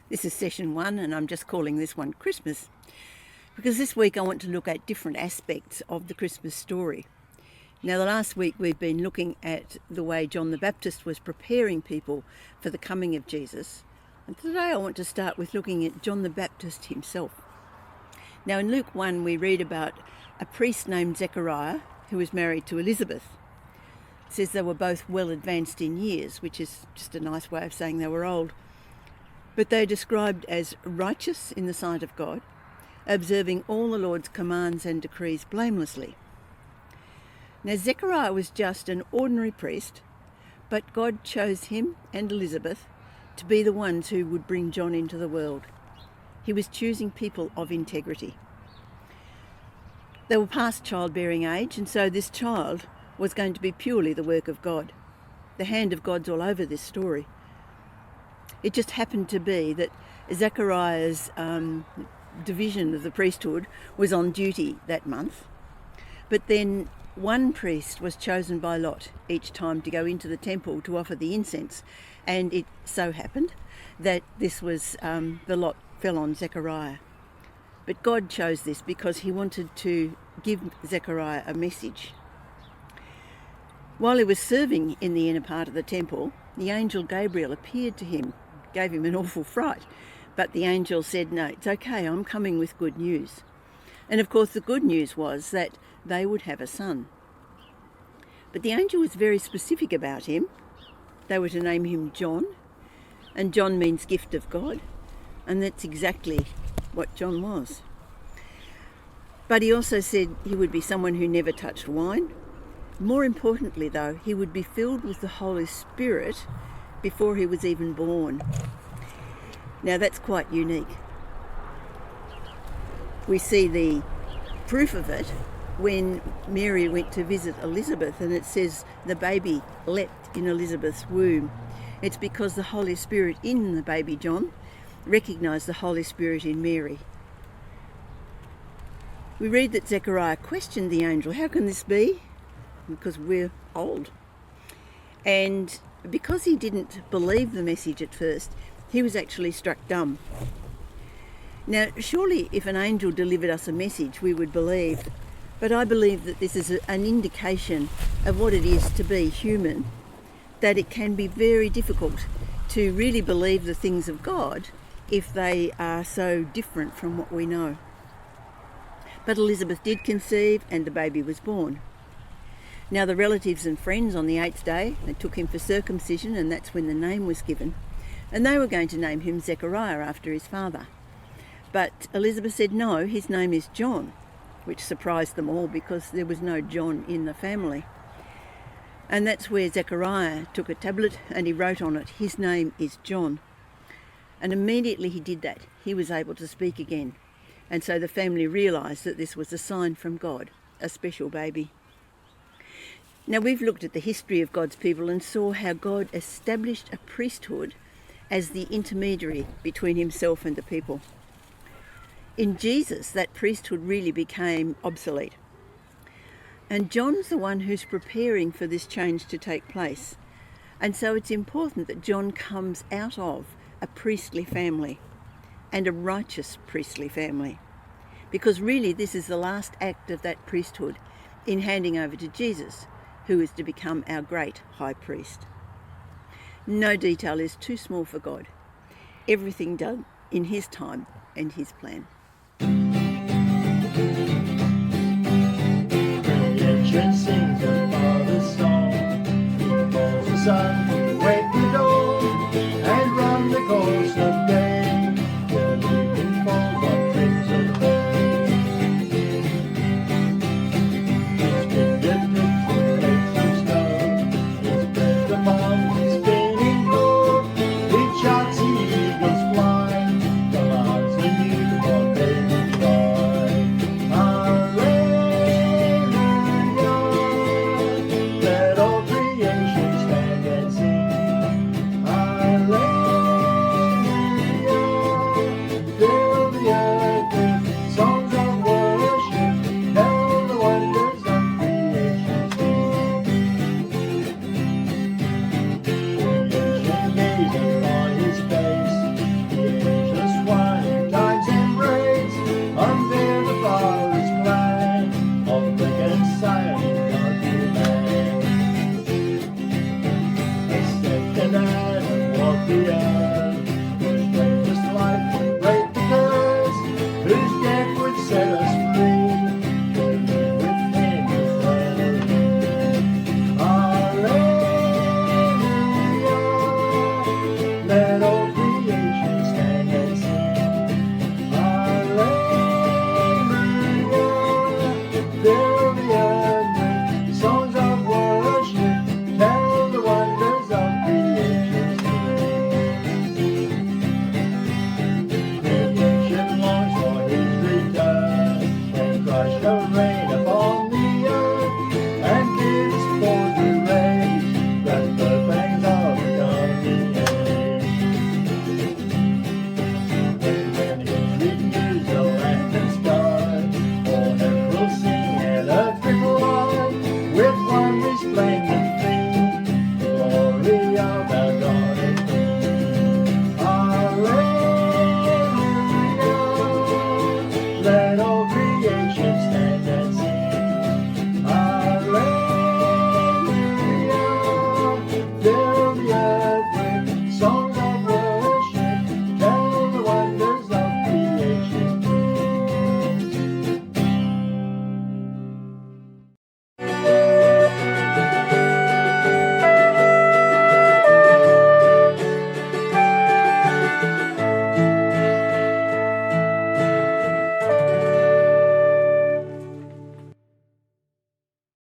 This is session 1 and I'm just calling this one Christmas because this week I want to look at different aspects of the Christmas story. Now, the last week we've been looking at the way John the Baptist was preparing people for the coming of Jesus, and today I want to start with looking at John the Baptist himself. Now, in Luke 1 we read about a priest named Zechariah who was married to Elizabeth. It says they were both well advanced in years, which is just a nice way of saying they were old. But they are described as righteous in the sight of God, observing all the Lord's commands and decrees blamelessly. Now, Zechariah was just an ordinary priest, but God chose him and Elizabeth to be the ones who would bring John into the world. He was choosing people of integrity. They were past childbearing age, and so this child was going to be purely the work of God. The hand of God's all over this story. It just happened to be that Zechariah's division of the priesthood was on duty that month, but then one priest was chosen by lot each time to go into the temple to offer the incense, and it so happened that this was the lot fell on Zechariah. But God chose this because he wanted to give Zechariah a message. While he was serving in the inner part of the temple, the angel Gabriel appeared to him, gave him an awful fright. But the angel said, "No, it's okay, I'm coming with good news." And of course the good news was that they would have a son. But the angel was very specific about him. They were to name him John, and John means gift of God, and that's exactly what John was. But he also said he would be someone who never touched wine. More importantly, though, he would be filled with the Holy Spirit before he was even born. Now, that's quite unique. We see the proof of it when Mary went to visit Elizabeth, and it says the baby leapt in Elizabeth's womb. It's because the Holy Spirit in the baby John recognised the Holy Spirit in Mary. We read that Zechariah questioned the angel, "How can this be? Because we're old." And because he didn't believe the message at first, he was actually struck dumb. Now, surely if an angel delivered us a message, we would believe. But I believe that this is an indication of what it is to be human, that it can be very difficult to really believe the things of God if they are so different from what we know. But Elizabeth did conceive, and the baby was born. Now, the relatives and friends on the 8th day, they took him for circumcision, and that's when the name was given. And they were going to name him Zechariah after his father. But Elizabeth said, "No, his name is John," which surprised them all because there was no John in the family. And that's where Zechariah took a tablet and he wrote on it, "His name is John." And immediately he did that, he was able to speak again. And so the family realised that this was a sign from God, a special baby. Now, we've looked at the history of God's people and saw how God established a priesthood as the intermediary between himself and the people. In Jesus, that priesthood really became obsolete. And John's the one who's preparing for this change to take place. And so it's important that John comes out of a priestly family, and a righteous priestly family. Because really this is the last act of that priesthood in handing over to Jesus, who is to become our great high priest. No detail is too small for God. Everything done in his time and his plan. Creation sings the Father's song. He calls the Son.